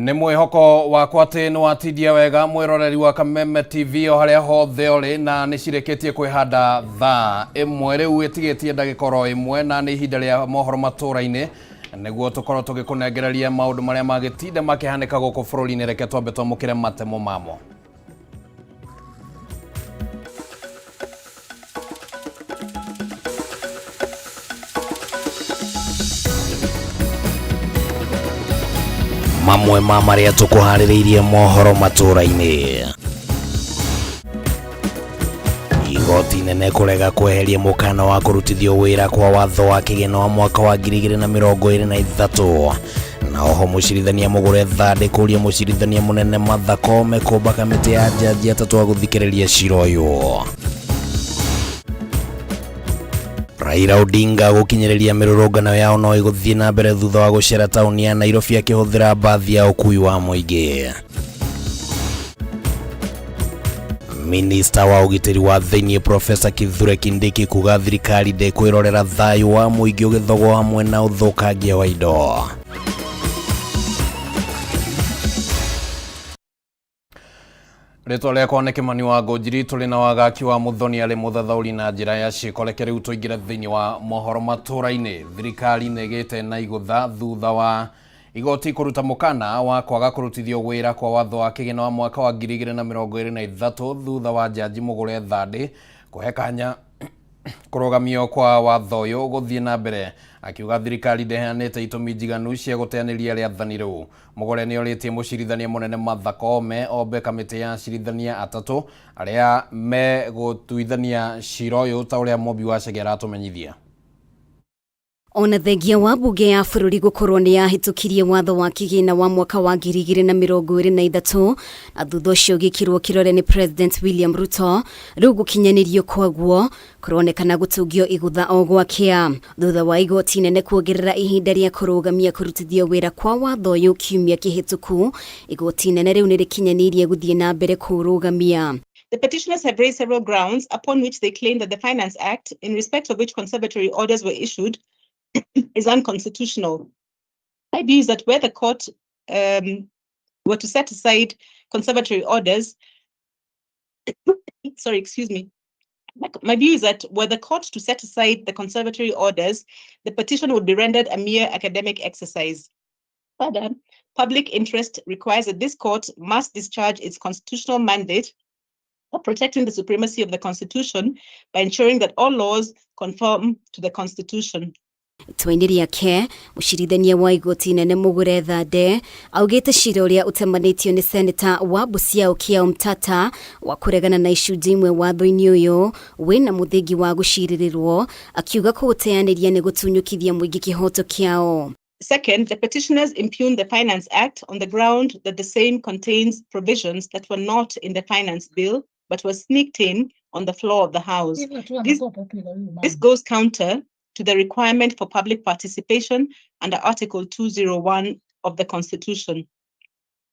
Nĩ mwĩhoko wakwa atĩ nĩ watithia wega mwĩroreri wa Kameme TV o harĩa hothe ũrĩ na nĩ cirĩkĩtie kwĩhanda thaa ĩmwe rĩu ĩtigĩtie ndagĩka oro ĩmwe na nĩ ihinda rĩa mohoro matũra-inĩ nĩguo tũkorwo tũgĩkũnengereria maũndũ marĩa magĩtinda makĩhanĩka gũkũ bũrũri-inĩ. Reke twambe twamũkĩre matemo mamo. Mamwe ma marĩa tũkũharĩrĩirie mohoro matũra-inĩ. Igoti nene kũrega kweheria mũkana wa kũrutithio wĩra kwa watho wa kĩgĩna wa mwaka wa 2023. Na oho mũcirithania mũgũre thande kũria mũcirithania mũnene Martha Koome kũmba kamĩtĩ ya jaji atatũ a gũthikĩrĩria cira ũyũ. Raila Odinga gũkinyĩrĩria mĩrũrũngano yao no ĩgũthiĩ na mbere thutha wa gũcera taũni ya Nairobi akĩhũthĩra mbathi ya ũkui wa mũingĩ. Minista wa ũgitĩri wa thĩinĩ Profesa Kithure Kindiki kuga thirikari ndĩkwĩrorera thayũ wa mũingĩ ũgĩthogwo hamwe na ũthũkangia wa indo. Rĩtwa rĩakwa nĩ Kĩmani wa Ngũnjiri, tũrĩ na wagaki wa Muthoni arĩ mũthathaũri na njĩra ya ciĩko. Reke rĩu tũingĩre thĩinĩ wa mohoro matũra-inĩ. Thirikari nĩĩgĩte na igũtha thutha wa igoti kũruta mũkana wa kwaga kũrutithio wĩra kwa watho wa kĩgĩna wa mwaka wa 2023 thutha wa jaji mũgũre thande kũhe kanya kũrũgamio kwa watho ũyũ gũthiĩ na mbere, akiuga thirikari ndĩheanĩte itũmi njiganu cia gũteanĩria rĩathani rĩu. Mũgũre nĩorĩtie mũcirithania mũnene Martha Koome ombe kamĩtĩ ya acirithania atatũ arĩa megũtuithania cira ũyũ ta ũrĩa Mobi wa Chege aratũmenyithia. Ona thengia wa bunge ya bũrũri gũkorwo nĩ yahĩtũkirie watho wa kĩgĩna wa mwaka wa 2023 na thutha ũcio gĩkĩrwo kĩrore nĩ President William Ruto, rĩu gũkinyanĩrio kwaguo kũronekana gũtũngio igũtha o gwakĩa thutha wa igoti nene kuongerera ihinda rĩa kũrũgamia kũrutithio wĩra kwa watho ũyũ kiumia kĩhĩtũku. Igoti nene rĩu nĩrĩkinyanĩirie gũthiĩ na mbere kũrũgamia. The petitioners have raised several grounds upon which they claim that the Finance Act, in respect of which conservatory orders were issued, is unconstitutional. My view is that where the court were to set aside conservatory orders, my view is that were the court to set aside the conservatory orders, the petition would be rendered a mere academic exercise. Further, public interest requires that this court must discharge its constitutional mandate of protecting the supremacy of the Constitution by ensuring that all laws conform to the Constitution. Twaini rĩake mũcirithania wa igoti nene mũgũre thande augĩte cira ũrĩa ũtemanĩtio nĩ seneta wa Busia Okiya Omtata wa kũregana na icunjĩ imwe watho-inĩ ũyũ wĩna mũthingi wa gũcirĩrĩrwo, akiuga kũũteanĩria nĩ gũtunyũkithia mũingĩ kĩhoto kĩao. Second, the petitioners impugn the Finance Act on the ground that the same contains provisions that were not in the Finance Bill but were sneaked in on the floor of the House. This goes counter to the requirement for public participation under Article 201 of the Constitution.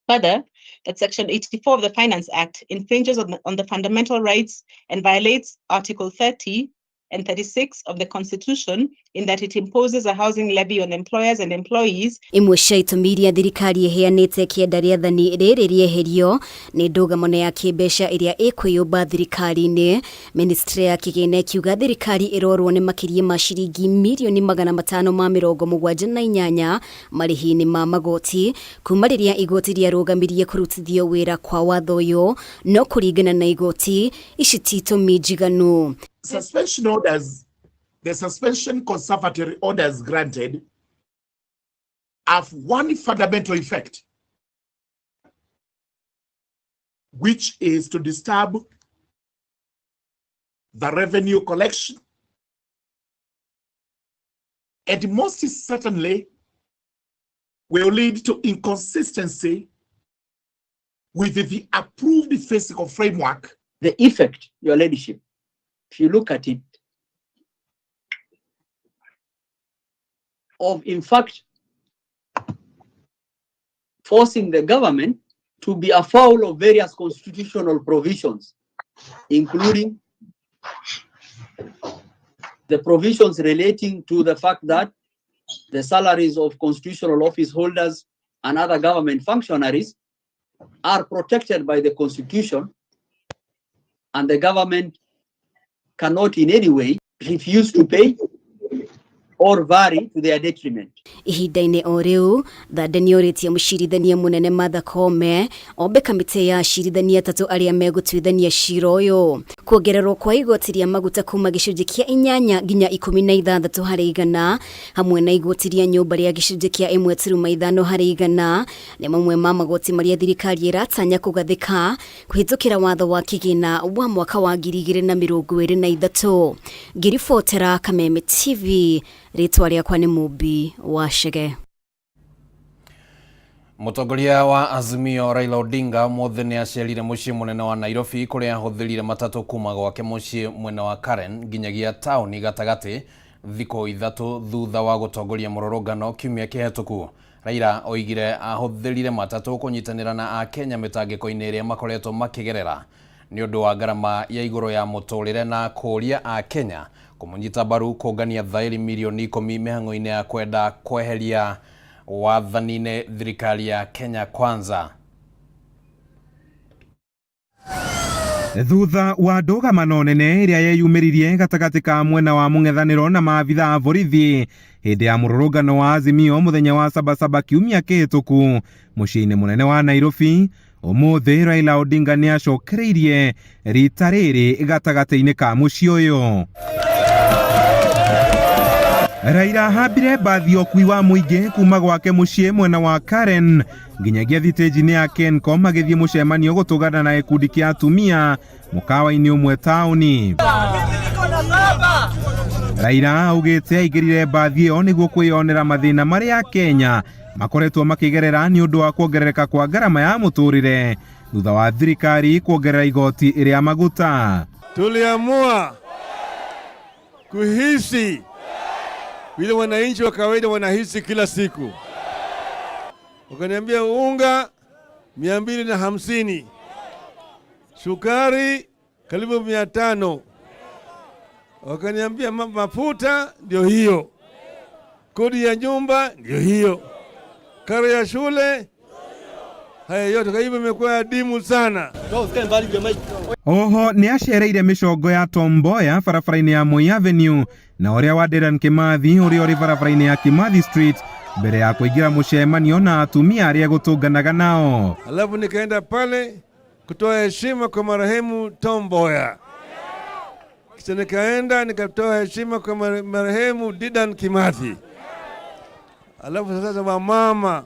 Further, that Section 84 of the Finance Act infringes on the fundamental rights and violates Article 30 and 36 of the Constitution in that it imposes a housing levy on employers and employees. Imwe cia itũmi iria thirikari ĩheanĩte kĩenda rĩathani rĩrĩ rĩeherio nĩ ndũgamano ya kĩmbeca ĩrĩa ĩkwĩyũmba thirikari-inĩ. Ministry ya kĩgĩna ĩkiuga thirikari ĩrorwo nĩ makĩria ma ciringi mirioni 578 marĩhi-inĩ ma magoti kuma rĩrĩa igoti rĩarũgamirie kũrutithio wĩra kwa watho ũyũ, no kũringana na igoti ici ti itũmi njiganu. Suspension orders, the suspension conservatory orders granted have one fundamental effect, which is to disturb the revenue collection, and most certainly will lead to inconsistency with the approved fiscal framework. The effect, Your Ladyship, if you look at it, of in fact forcing the government to be afoul of various constitutional provisions, including the provisions relating to the fact that the salaries of constitutional office holders and other government functionaries are protected by the Constitution, and the government cannot in any way refuse to pay or vary to their detriment. Ihinda-inĩ o rĩu thande nĩorĩtie mũcirithania mũnene Martha Koome ombe kamĩtĩ ya acirithania atatũ arĩa megũtuithania cira ũyũ. Kuongererwo kwa igoti rĩa maguta kuma gĩcunjĩ kĩa 8 nginya 16 harĩ igana hamwe na igoti rĩa nyũmba rĩa gĩcunjĩ kĩa 1.5 harĩ igana nĩ mamwe ma magoti marĩa thirikari ĩratanya kũgathĩka kũhĩtũkĩra watho wa kĩgĩna wa mwaka wa 2023. Ngĩribotera Kameme TV, rĩtwa rĩakwa nĩ Mũmbi wa Chege. Mũtongoria wa Azimio Raila Odinga mũthĩ nĩ acerire mũciĩ mũnene wa Nairobi kũrĩa ahũthĩrire matatũ kuma gwake mũciĩ mwena wa Karen nginyagia taũni gatagatĩ thikũ ithatũ thutha wa gũtongoria mũrũrũngano kiumia kĩhetũku. Raila oigire ahũthĩrire matatũ kũnyitanĩra na Akenya mĩtangĩko-inĩ ĩrĩa makoretwo makĩgerera nĩ ũndũ wa ngarama ya igũrũ ya mũtũrĩre na kũũria Akenya kũmũnyita mbaru kũngania thaĩri milioni 10 mĩhang'o-inĩ ya kwenda kweheria wathani-inĩ thirikari ya Kenya Kwanza. Thutha wa ndũgamano nene ĩrĩa yeyumĩririe gatagatĩ ka mwena wa mũng'ethanĩro na maabitha a borithi hĩndĩ ya mũrũrũngano wa Azimio mũthenya wa Sabasaba kiumia kĩhetũku mũciĩ-inĩ mũnene wa Nairobi, ũmũthĩ Raila Odinga nĩ acokereirie rita rĩrĩ gatagatĩ-inĩ ka mũciĩ ũyũ. Raila hambire mbathi ũkui wa mũingĩ kuma gwake mũciĩ mwena wa Karen nginyagia thitĩnji-inĩ ya Kencom agĩthiĩ mũcemanio gũtũgana na gĩkundi kĩa atumia mũkawa-inĩ ũmwe taũni. Raila augĩte aingĩrire mbathi ĩyo nĩguo kwĩyonera mathĩna marĩa Kenya makoretwo makĩgerera nĩ ũndũ wa kuongerereka kwa ngarama ya mũtũrĩre thutha wa thirikari kuongerera igoti rĩa maguta. Tuliamua kuhisi vile wananchi wa kawaida wanahisi kila siku. Wakaniambia unga 250, sukari karibu 500. Wakaniambia mafuta ndio hiyo, kodi ya nyumba ndio hiyo, karo ya shule, haya yote kwa hivyo imekuwa adimu sana. Oho nĩ acereire mĩcongo ya Tom Mboya barabara-inĩ ya Moi Avenue na ũrĩa wa Dedan Kimathi ũrĩa ũrĩ barabara-inĩ ya Kimathi Street mbere ya kũingĩra mũcemanio na atumia arĩa gũtũnganaga nao. Alafu nikaenda pale kutoa heshima kwa marehemu Tom Mboya. Kisha nikaenda nikatoa heshima kwa marehemu Dedan Kimathi. Alafu sasa wamama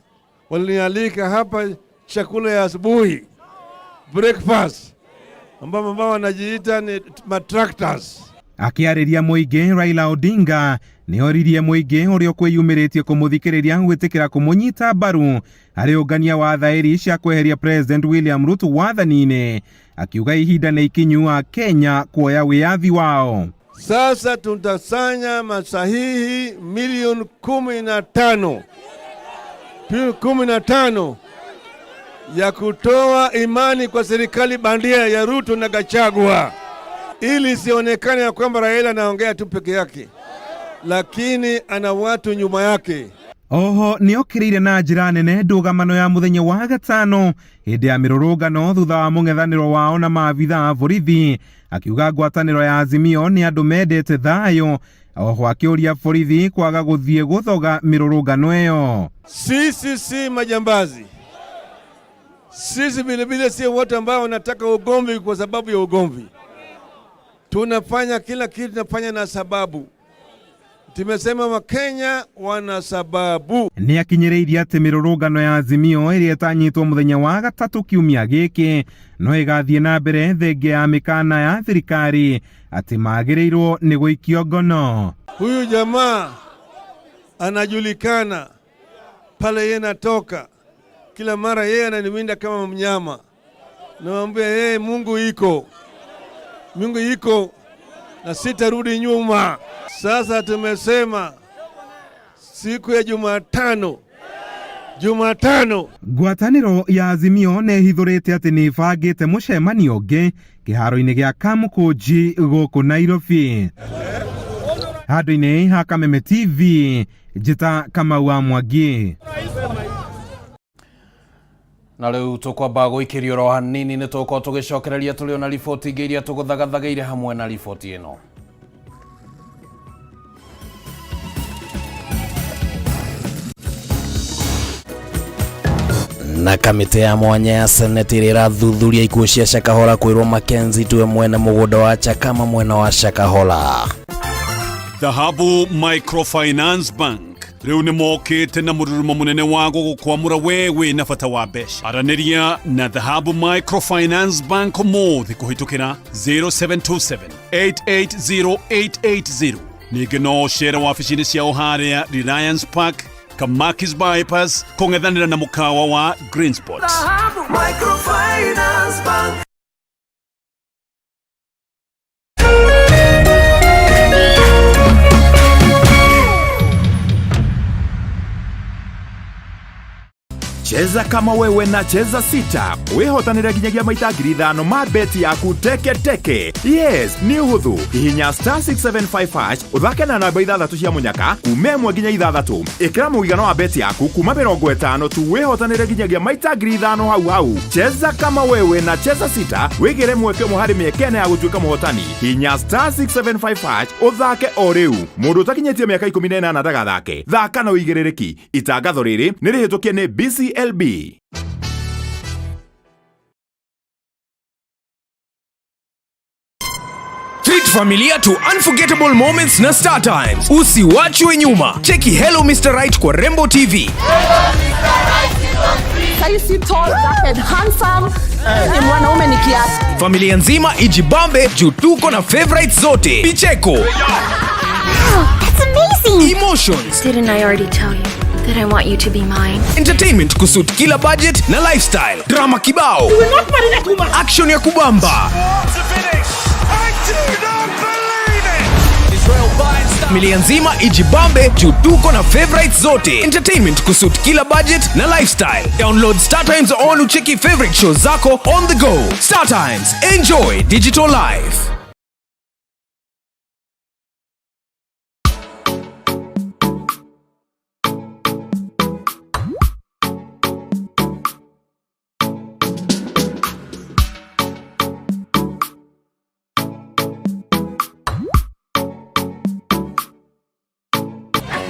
walinialika hapa chakula ya asubuhi, breakfast, ambao wanajiita ni matractors. Akiarĩria mũingĩ, Raila Odinga nĩ oririe mũingĩ ũrĩa kwĩyumĩrĩtie kũmũthikĩrĩria gwĩtĩkĩra kũmũnyita mbaru harĩ ũngania wa thaĩri cia kweheria President William Ruto wathani-inĩ, akiuga ihinda nĩ ikinyu a Kenya kuoya wĩyathi wao. Sasa tutasanya masahihi milioni 15 ya kutoa imani kwa serikali bandia ya Ruto na Gachagua, ili sionekane ya kwamba Raila anaongea tu peke yake, lakini ana watu nyuma yake. Oho nĩ okĩrĩire na njĩra nene ndũgamano ya mũthenya wa gatano hĩndĩ ya mĩrũrũngano thutha wa mũng'ethanĩro wao na maabitha a borithi, akiuga ngwatanĩro ya Azimio nĩ andũ mendete thayũ. Oho akĩũria borithi kwaga gũthiĩ gũthoga mĩrũrũngano ĩyo. Sisi si majambazi, sisi vilevile si watu ambao wanataka ugomvi kwa sababu ya ugomvi. Tunafanya kila kitu, tunafanya na sababu. Tumesema Wakenya wana sababu. Nĩ akinyĩrĩirie atĩ mĩrũrũngano ya Azimio ĩrĩa ĩtanyĩtwo mũthenya wa gatatũ kiumia gĩkĩ no ĩgathiĩ na mbere thengia ya mĩkana ya thirikari atĩ magĩrĩirwo nĩ gũikio ngono. Huyu jamaa anajulikana pale yeye natoka, kila mara yeye ananiwinda kama mnyama. Naambia yeye Mungu iko na sitarudi nyuma. Sasa tumesema siku ya Jumatano ngwatanĩro ya Azimio nĩ hithũrĩte atĩ nĩ ĩbangĩte mũcemanio ũngĩ kĩharo-inĩ gĩa Kamũkũnji gũkũ Nairobi. Handũ-inĩ ha Kameme TV, njĩta Kamau wa Mwangi. Na leo tukwamba guikirio ro hanini ni tuko tugicokereria tuli na riboti iria tuguthagathageire hamwe na riboti ino. Na kamite ya mwanya ya seneti irathuthuria ikuo cia Shakahola kwirwo Mackenzie tuwe mwene mugunda wa Chakama mwena wa Shakahola. Dhahabu Microfinance Bank riu ni mokite na mururumo munene wa gukwamura wewe na bata wa mbeca. Araniria na Dhahabu Microfinance Bank mothi kuhitukira 0727 880880. Ningi no share wabici-ini ciao haria Reliance Park, Kamakis Bypass, kung'ethanira na mukawa wa Green Spot. Dhahabu Microfinance Bank. Cheza kama wewe na cheza sita. Wihotanira ginyagia maita 5,000 ma beti yaku teke teke. Yes, ni uhuthu. Hihinya *675# uthake na namba 6 cia munyaka kuma 1 ginya 6. Ikira muigano wa beti yaku kuma 50 tu wihotanira ginyagia maita 5,000 hau. Cheza kama wewe na cheza sita. Wigire mweke muhari miekene ya gutuika muhotani. Hihinya *675# uthake o riu. Mundu utakinyetie miaka 18 ndagathake. Thaka na uigirereki. Itangatho riri ni rihitukie ni BCLB. Treat familia to unforgettable moments na Star Times. Usiwachwe nyuma. Cheki Hello Mr. Right kwa Rembo TV. Saisi tall, dark and handsome. Ni mwanaume ni kiasi. Familia nzima ijibambe juu tuko na favorites zote. Picheko. Wow, that's amazing. Emotions. Didn't I already tell you that I want you to be mine? Entertainment kusuit kila budget na lifestyle. Drama kibao. Action ya kubamba. Familia nzima ijibambe juu tuko na favorites zote. Entertainment kusuit kila budget na lifestyle. Download Star Times on ucheki favorite shows zako on the go. Star Times, enjoy digital life.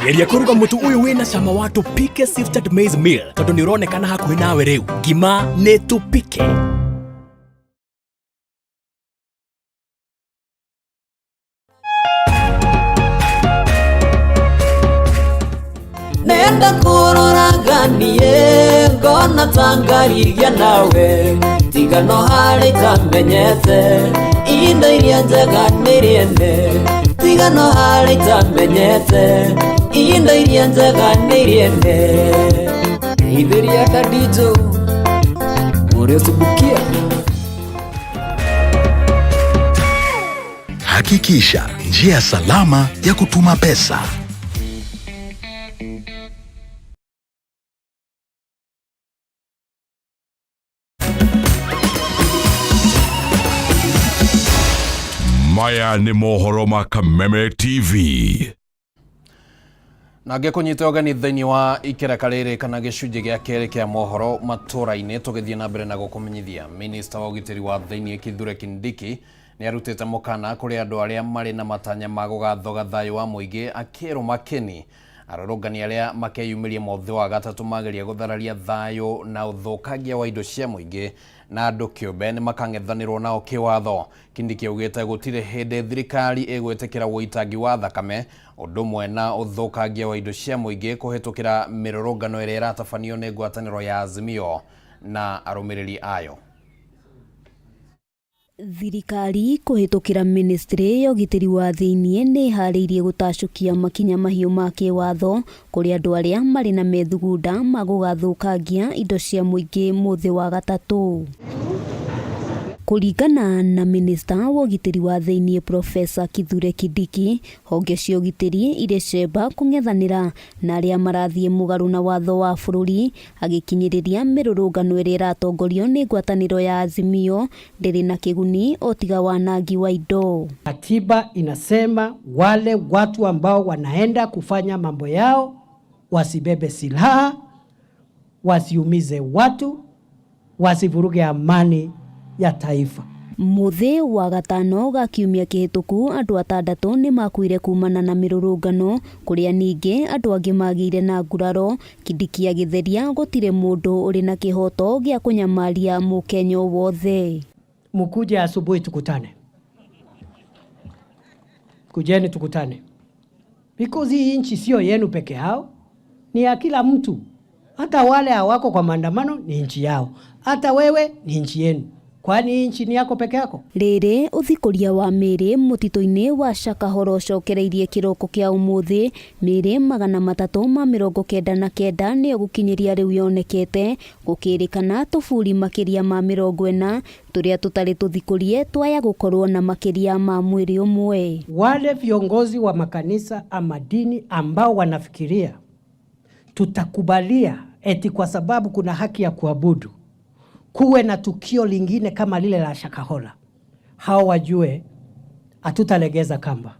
Geria kuruga mutu uyu wina cama wa tupike sifted maize meal tondu ni uronekana hakuhi nawe riu. Ngima ni tupike. Nenda kurora ganie ngona tangariria nawe tigano hari tamenyete inda iria njega niriende tigano hari tamenyete inda iria njega niriende ithiria dadijo uresubukia. Hakikisha njia salama ya kutuma pesa. Maya ni mohoro ma Kameme TV. Nage kunyite ogani thini wa ikereka riri kana gicunji gia keri kia mohoro Matuura-ini tugithie na mbere na gukumenyithia. Minister wa ugitiri wa thini Kithure Kindiki ni arutite mukana kuri andu aria mari na matanya ma gugathoga thayu wa muingi akero makeni arorongani aria makeyumirie mothe wa gatatu mageria guthararia thayu na uthukagia wa indo cia muingi na andu kiumbe ni makang'ethanirwo nao kiwatho. Kindiki augite gutire hindi thirikari igwetekera witangi wa thakame undu mwe na uthukagia wa indo cia muingi kuhitukira mirorongano iria iratabanio ni ngwataniro ya Azimio na arumiriri ayo. Thirikari kuhitukira ministry ya ugitiri wa thiini ni hariirie gutacukia makinya mahiu ma kiwatho kuri andu aria mari na methugunda magugathukangia indo cia muingi muthi wa gatatu. Kuringana na minister wa ugitiri wa thiini Professor Kithure Kindiki, honge cia ugitiri ire cemba kung'ethanira na aria marathie mugaru na watho wa bururi agikinyiriria mirurungano iria iratongorio ni ngwataniro ya Azimio ndiri na kiguni otiga wanangi wa indo. Katiba inasema wale watu ambao wanaenda kufanya mambo yao wasibebe silaha, wasiumize watu, wasivuruge amani ya taifa. Muthi wa gatano ga kiumia kihituku andu 6 ni makuire kumana na mirurungano kuria ningi andu angi magire na nguraro. Kidikia Githeria gutire mundu uri na kihoto gia kunyamaria mukenyo wothe. Mukuje asubuhi tukutane. Kujeni tukutane. Because hii nchi sio yenu peke yao, ni ya kila mtu. Hata wale hawako kwa maandamano ni nchi yao. Hata wewe ni nchi yenu. Kwani nchi ni yako peke yako? Rere uthikuria wa miri mutito-ini wa Shakahoro cokereirie kiroko kia umuthi. Miri 399 ni gukinyiria riu yonekete, gukirikana tufuri makiria ma 40 turia tutari tuthikurie twaya gukorwo na makiria ma mwiri umwe. Wale viongozi wa makanisa ama dini ambao wanafikiria tutakubalia eti kwa sababu kuna haki ya kuabudu kuwe na tukio lingine kama lile la Shakahola, hao wajue hatutalegeza kamba.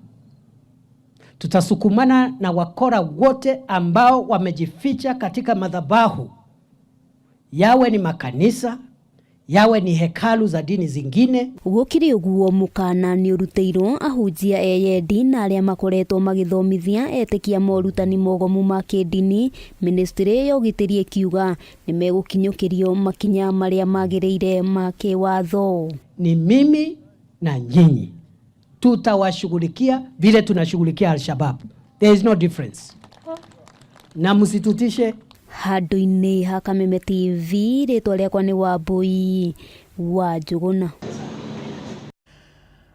Tutasukumana na wakora wote ambao wamejificha katika madhabahu, yawe ni makanisa, yawe ni hekalu za dini zingine. Gukiri uguo mukana ni uruteirwo ahujia eyendi na aria makoretwo magithomithia etikia morutani mogomu ma kidini. Ministry yogitirie kiuga ni megukinyukirio makinya maria magireire ma kiwatho. Ni mimi na nyinyi tutawashughulikia vile tunashughulikia Al-Shabaab. There is no difference. Na msitutishe. Handu-ini ha Kameme TV, ritwa riakwa ni Wambui wa Njuguna.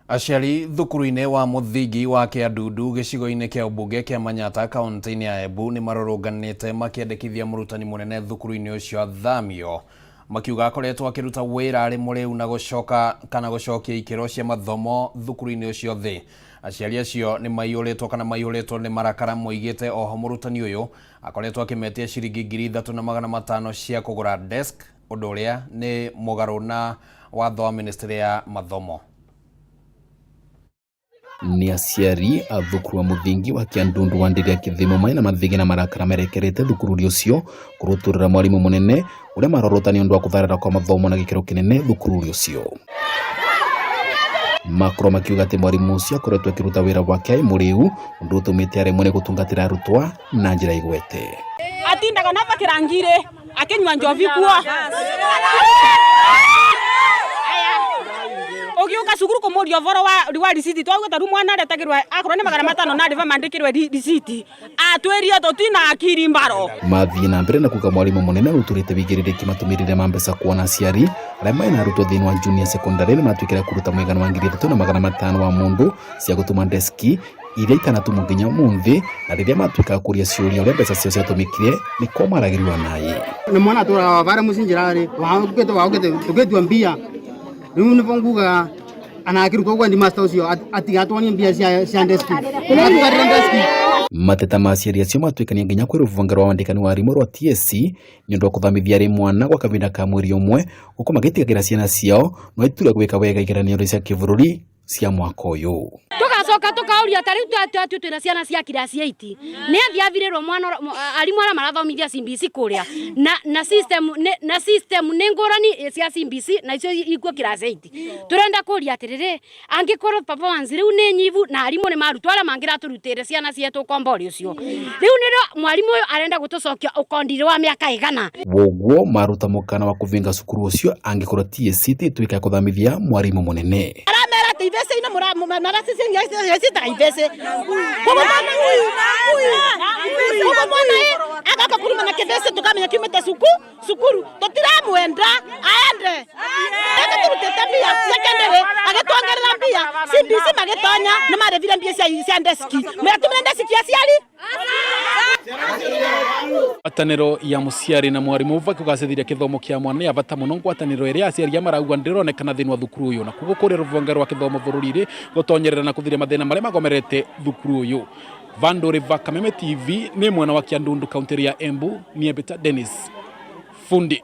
Aciari thukuru-ini wa muthingi wa Kiandudu gicigo-ini kia ubunge kia Manyata kaunti-ini ya Embu ni marorunganite makiendekithia murutani munene thukuru-ini ucio thamio, makiuga akoretwo akiruta wira ari muriu na gucokia ikiro cia mathomo thukuru-ini ucio thi. Aciari acio ni maiyuritwo kana maiyuritwo ni marakara moigite oho murutani uyu akoretwo akimetia ciringi 3,500 cia kugura desk, undu uria ni mugaru na watho wa ministry ya mathomo. Ni aciari a thukuru wa muthingi wa Kiandundu wa Ndiria Kithimo maina mathigi na marakara merekerete thukuru ucio kuruturira mwarimu munene uria marorotani undu wa kutharira kwa mathomo na gikiro kinene thukuru ucio. Makro makiuga ati mwarimu ucio akoretwo akiruta wira wake muriu undu utumite ari mwene gutungatira arutwa na njira igwete. Atindaga na pakirangire akinywa njovi kuo. Ogiuka cukuru kumuria voro wa risiti twagweta ru mwana aretagirwa akorwo ni 500 na ndiva mandikirwe risiti atweria tutina akiri mbaro. Mathii na mbere na kuga mwarimu munene uturite bigiririki matumirire mambesa kuona aciari aria maina arutwo thiini wa junior secondary ni matwikira kuruta mwigana wa 3,500 wa mundu cia gutuma deski iria itanatu nginya munthi, na riria matwika kuria ciuria uria mbeca cio ciatumikire ni kwa maragiriwa naye. Ni mwana tora wa bara mucinjirari wagete tugetua mbia riu ni vonguga anakirutwo kwa ndi master ucio atigatwani mbia cia deski tugatugara deski. Mateta ma aciari acio matwikania nginya kwi ruvonge rwa wandikani wa arimu rwa TSC ni undu wa kuthomithia ari mwana gwa kavinda ka mweri umwe guko magitigagira ciana ciao no iture gwika wega igeranio cia kivururi cia mwaka uyu. Tugacoka tukauria tari twatu twina ciana cia kirasi 8 ni athiavirirwo mwana arimu ara marathomithia CBC kuria na system ni ngurani cia CBC na icio ikuo kirasi 8. Turenda kuria atiriri angikorwo performance riu ni nyivu na arimu ni marutwa ara mangira turutire ciana cietu kombori ucio riu niro mwarimu uyu arenda gutucokia ukondire wa miaka igana. Woguo maruta mukana wa kuvinga cukuru ucio angikorwo TSC twika kuthomithia mwarimu munene. Ivese ina mara sisi yesita ivese kwa mwana akaka kulima na kivese tukamenya kimete sukuru totiramwenda aende akaturutete secondary agetwangerera mbia CBC magetonya na marevira mbia cia deski mwatumira deski aciari. Ngwataniro ya muciari na mwarimu vakugacithiria kithomo kia mwana ya bata muno. Ngwataniro iria aciari marauga ndironekana thiini wa thukuru uyu na kugo kuri ruvonge rwa kithomo bururi-ri gutonyerera na kuthiria mathina maria magomerete thukuru uyu. Vandore va Kameme TV ni mwana wa Kiandundu kaunti ya Embu ni Ebita Dennis fundi.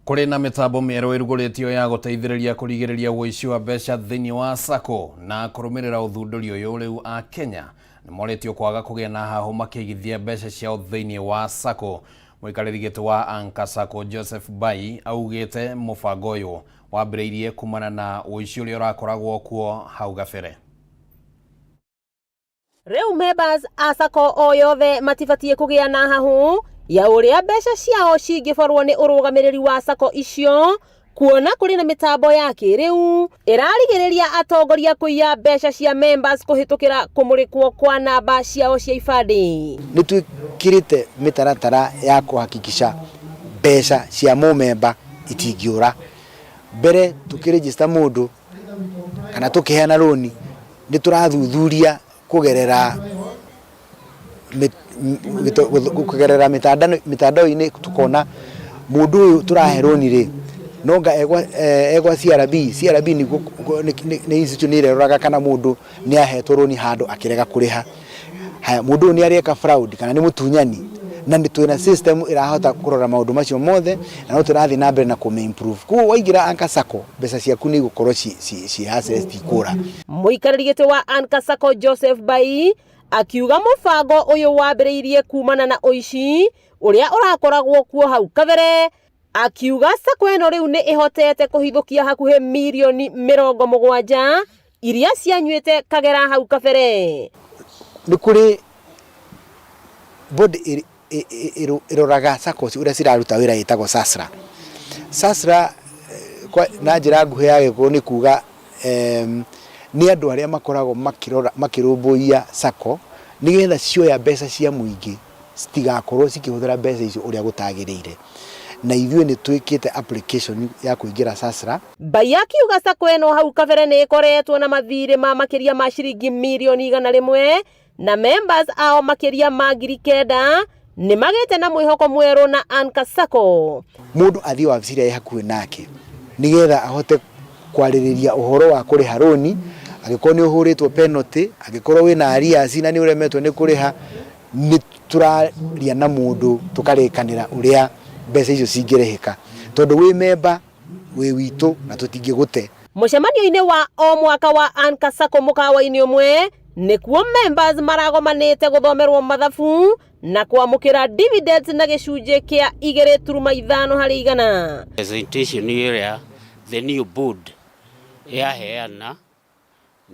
Kuri na mitambo mieru iruguritio ya guteithiriria kurigiriria uici wa mbeca thiini wa sako na kurumirira uthunduri uyu riu a Kenya ni moretio kwaga kugia na haho makigithia mbeca ciao thiini wa sako. Mwikarĩri gĩtĩ wa Ankasako Joseph Bai augĩte mũbango ũyũ wambĩrĩirie kumana na ũici ũrĩa ũrakoragwo kuo hau gabere. Rĩu members a SACCO o yothe matibatie kũgĩa na hahu ya ũrĩa mbeca ciao cingĩborwo nĩ ũrũgamĩrĩri wa SACCO icio, kuona kũrĩ na mĩtambo ya kĩrĩu ĩrarigĩrĩria atongoria kũiya mbeca cia members kũhĩtũkĩra kũmũrĩkwo kwa namba ciao cia ibandĩ. Nĩtwĩkĩrĩte mĩtaratara ya kũhakikisha mbeca cia mũmemba itingĩũra. Mbere tũkĩregister mũndũ kana tũkĩheana roni nĩtũrathuthuria kũgerera mitandao-inĩ tukona mũndũ ũyũ tũrahe roni rĩ nonga egwa CRB nĩ institution ĩreroraga kana mũndũ nĩ ahetwo roni handũ akĩrega kũrĩha. Haya mũndũ nĩ areka fraud kana nĩ mũtunyani, na nĩ twĩna system ĩrahota kũrora maũndũ macio mothe na no tũrathiĩ na mbere na kũme-improve. Kuo waingĩra Ankasako mbeca ciaku nĩ igũkorwo ci access tikũra. Mũikarĩri gĩtĩ wa Ankasako Joseph Bai akiuga mũbango ũyũ wambĩrĩirie kumana na ũici ũrĩa ũrakoragwo kuo hau kabere. Akiuga SACCO ĩno rĩu nĩ ĩhotete kũhithũkia hakuhĩ mirioni 70 iria cianyuĩte kagera hau kabere. Nĩ kũrĩ body iroraga SACCO ũrĩa ciraruta wĩra ĩtagwo SASRA. SASRA na njĩra nguhĩ ya gĩkũyũ nĩ kuga nĩ andũ arĩa makoragwo makĩrũmbũiya SACCO nĩgetha cioya mbeca cia mũingĩ citigakorwo cikĩhũthĩra mbeca icio ũrĩa gũtagĩrĩire. Na ithuĩ nĩ twĩkĩte application ya kũingĩra SASRA. Bai akiuga SACCO ĩno hau kabere nĩ ĩkoretwo na mathirĩ ma makĩria ma ciringi mirioni 100 na members ao makĩria ma 9,000 nĩ magĩte na mwĩhoko mwerũ na Ankasako. Mũndũ athiĩ wabici ĩrĩa ĩ hakuhĩ nake nĩgetha ahote kwarĩrĩria ũhoro wa kũrĩha roni, angĩkorwo nĩ ũhũrĩtwo penalty, angĩkorwo wĩna arrears na nĩ ũremetwo nĩ kũrĩha, nĩ tũraria na mũndũ tũkarĩkanĩra ũrĩa mbeca icio cingĩrĩhĩka, tondũ wĩ member wĩ witũ na tũtingĩgũte. Mũcemanio-inĩ wa o mwaka wa Ankasako mũkawa-inĩ ũmwe nĩkuo members maragomanĩte gũthomerwo mathabu na kwamũkĩra dividends na gĩcunjĩ kĩa 2.5 harĩ igana. Presentation area the new board yaheana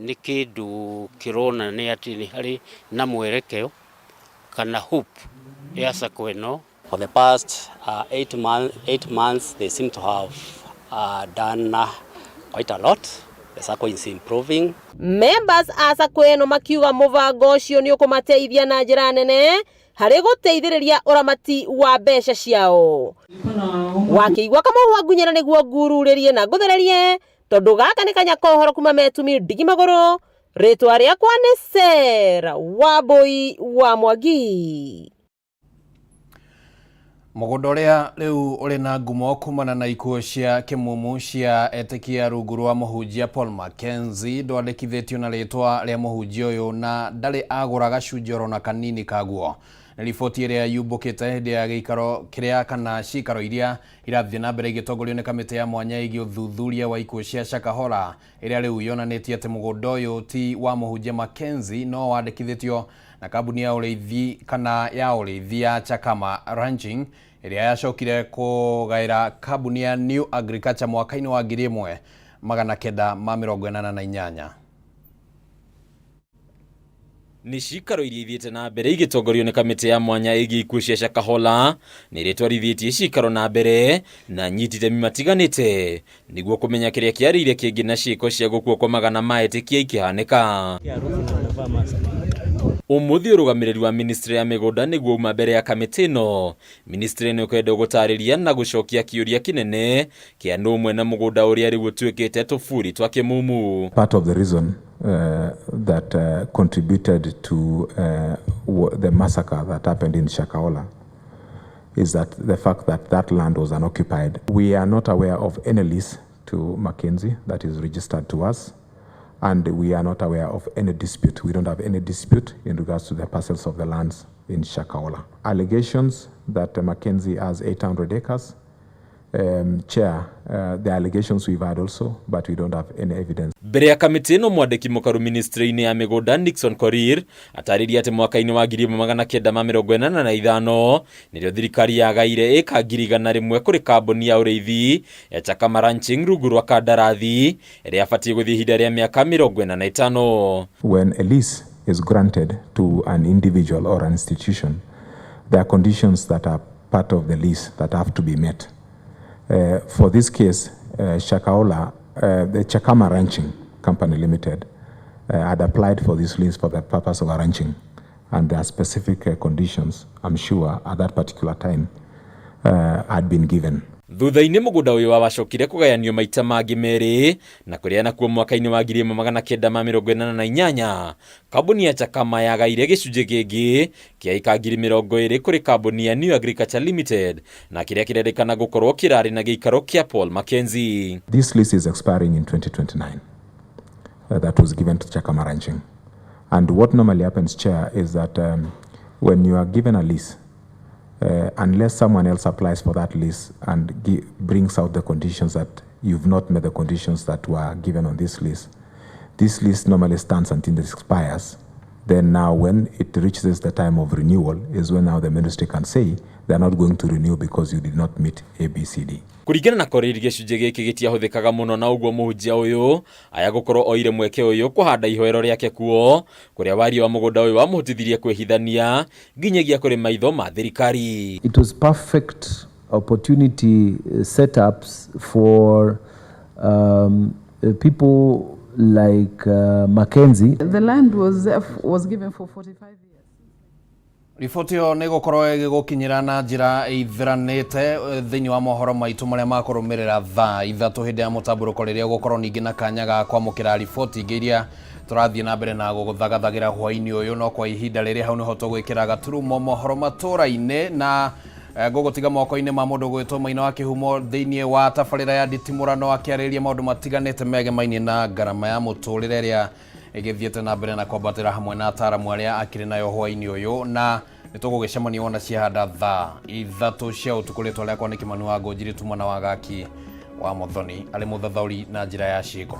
nĩ kĩndũ kĩrona nĩ atĩ nĩ harĩ na mwerekeo kana hope ya SACCO ĩno. For the past 8 months they seem to have done quite a lot. The SACCO is improving. Members a SACCO ĩno makiuga mũbango ũcio nĩ ũkũmateithia na njĩra nene harĩ gũteithĩrĩria ũramati wa mbeca ciao. Wakĩigua Kamau Ngunyera nĩguo ngururĩrie na ngũthererie tondũ gaka nĩ kanya kohoro kuma Metumi Ndigi Magũrũ. Rĩtwa rĩakwa nĩ Sera Wambui wa Mwangi. Mũgũnda ũrĩa rĩu ũrĩ na ngumo kumana na ikuũ cia kĩmumu cia etĩkia rungu rwa mũhunjia Paul Mackenzie ndwandĩkithĩtio na rĩtwa rĩa mũhunjia ũyũ na ndarĩ agũra gacunjĩ oro na kanini kaguo. Nĩ riboti ĩrĩa yumbũkĩte hĩndĩ ya gĩikaro kĩrĩa kana cikaro iria irathiĩ na mbere igĩtongorio nĩ kamĩtĩ ya mwanya ĩgiĩ ũthuthuria wa ikuũ cia Shakahola ĩrĩa rĩu yonanĩtie atĩ mũgũnda ũyũ ti wa mũhunjia Mackenzie no wandĩkithĩtio na kambuni ya ũrĩithi kana ya ũrĩithi ya Chakama Ranching ĩrĩa yacokire kũgaĩra kambuni ya New Agriculture mwaka-inĩ wa 1988. Nĩ cikaro iria ithiĩte na mbere igĩtongorio nĩ kamĩtĩ ya mwanya ĩgiĩ ikuũ cia Shakahola nĩ rĩtwarithĩtie cikaro na mbere na nyiti itemi matiganĩte nĩguo kũmenya kĩrĩa kĩarĩire kĩngĩ na ciĩko cia gũkua kwa magana ma etĩkia ikĩhanĩka. Ũmũthĩ ũrũgamĩrĩri wa ministry ya mĩgũnda nĩguo uma mbere ya kamĩtĩ ĩno. Ministry ĩno kwenda gũtarĩria na gũcokia kĩũria kĩnene kĩa nũ ũmwe na mũgũnda ũrĩa rĩu ũtuĩkĩte tũburi twa kĩmumu. Part of the reason that contributed to the massacre that happened in Shakahola is that the fact that that land was unoccupied. We are not aware of any lease to Mackenzie that is registered to us. And we are not aware of any dispute. We don't have any dispute in regards to the parcels of the lands in Shakahola. Allegations that Mackenzie has 800 acres Chair, the allegations we've had also, but we don't have any evidence. Mbere ya kamiti ĩno mwandĩki mũkaru ministry-inĩ ya mĩgũnda Nixon Korir atarĩria atĩ mwaka-inĩ wa 1985 nĩrĩo thirikari yagaire ĩka 100,000 kũrĩ kambuni ya ũrĩithi ya Kameme Ranching rungu rwa kandarathi ĩrĩa abatiĩ gũthiĩ ihinda rĩa mĩaka 45. When a lease is granted to an individual or an institution, there are conditions that are part of the lease that have to be met. For this case, Shakahola, the Kameme Ranching Company Limited, had applied for this lease for the purpose of ranching, and there are specific conditions, I'm sure, at that particular time had been given. Thutha-inĩ mũgũnda ũyũ wacokire kũgayanio maita mangĩ merĩ na kũrĩana kuo mwaka-inĩ wa 1988 kambuni ya Kameme yagaire gĩcunjĩ kĩngĩ kĩa ĩka 20,000 kũrĩ kambuni ya New Agriculture Limited na kĩrĩa kĩrerĩkana gũkorwo kĩrarĩ na gĩikaro kĩa Paul Mackenzie. This lease is expiring in 2029. That was given to Kameme Ranching. And what normally happens, Chair, is that when you are given a lease, unless someone else applies for that lease and brings out the conditions that you've not met the conditions that were given on this lease normally stands until it expires. Then now when it reaches the time of renewal is when now the ministry can say they're not going to renew because you did not meet ABCD. Kũringana na Korir gĩcunjĩ gĩkĩ gĩtiahũthĩkaga mũno na ũguo mũhunjia ũyũ aya gũkorwo oire mweke ũyũ kũhanda ihoero rĩake kuo kũrĩa waria wa mũgũnda ũyũ wamũhotithirie kwĩhithania nginyagia kũrĩ maitho ma thirikari. It was perfect opportunity setups for people like Mackenzie. The land was given for 45 years. Riboti yo nĩ gũkorwo ĩgĩgũkinyĩra na njĩra ĩtheranĩte thĩinĩ wa mohoro maitũ marĩa makũrũmĩrĩra thaa 3 hĩndĩ ya mũtambũrũko rĩrĩa gũkorwo ningĩ na kanya ga kwamũkĩra riboti ingĩ iria tũrathiĩ na mbere na gũgũthagathagĩra hwaĩ-inĩ ũyũ no kwa ihinda rĩrĩ hau nĩho tũgwĩkĩra gaturumo mohoro matũra-inĩ na gũgũtiga moko-inĩ ma mũndũ gwĩtwo Maina wa Kĩhumo thĩinĩ wa tabarĩra ya nditimũrano akĩarĩria maũndũ matiganĩte megemainie na ngarama ya mũtũrĩre ĩrĩa ĩgĩthiĩte na mbere na kwambatĩra hamwe na ataaramu arĩa akĩrĩ nayo hwaĩ-inĩ ũyũ na nĩtũgũgĩcemania wona ciahanda thaa 3 cia ũtukũ. Rĩtwa rĩakwa nĩ Kĩmani wa Ngũnjiri tumana wa gaki wa Muthoni arĩ mũthathaũri na njĩra ya ciĩko.